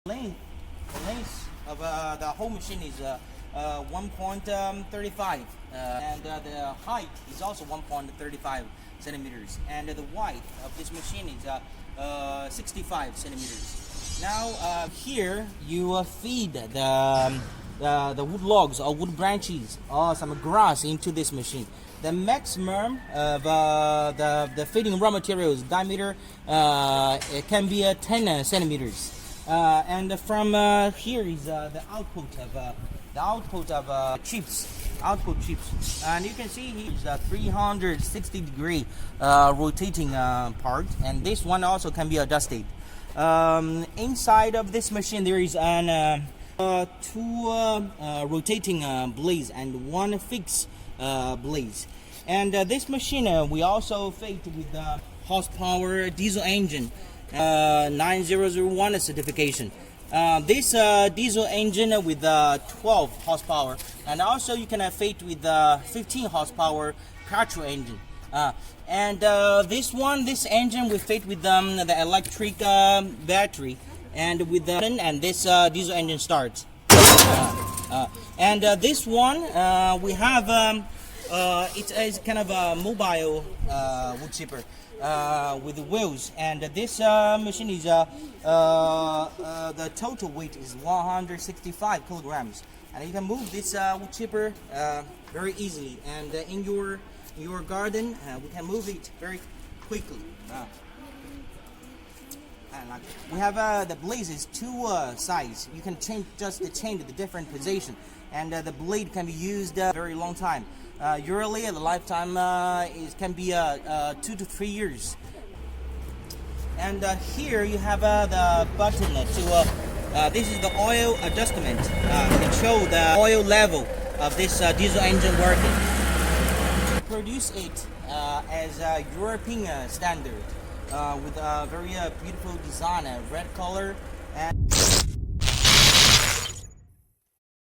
The length of the whole machine is 1.35 and the height is also 1.35 centimeters, and the width of this machine is 65 centimeters. Now here you feed the wood logs or wood branches or some grass into this machine. The maximum of the feeding raw materials diameter it can be 10 centimeters. And from here is the output of chips. And you can see here is the 360-degree rotating part, and this one also can be adjusted. Inside of this machine there is an two rotating blades and one fixed blades. And this machine we also fit with the horsepower diesel engine 9001 certification. This diesel engine with 12 horsepower, and also you can fit with 15 horsepower petrol engine. And this engine we fit with the electric battery, and with and this diesel engine starts. And this one we have it is kind of a mobile wood chipper with the wheels, and this machine is the total weight is 165 kilograms, and you can move this wood chipper very easily, and in your garden we can move it very quickly. We have the blades is two sides. You can change the different position, and the blade can be used very long time. Usually the lifetime can be 2 to 3 years. And here you have the button to this is the oil adjustment. You can show the oil level of this diesel engine working. Produce it as a European standard with a very beautiful design, red color. And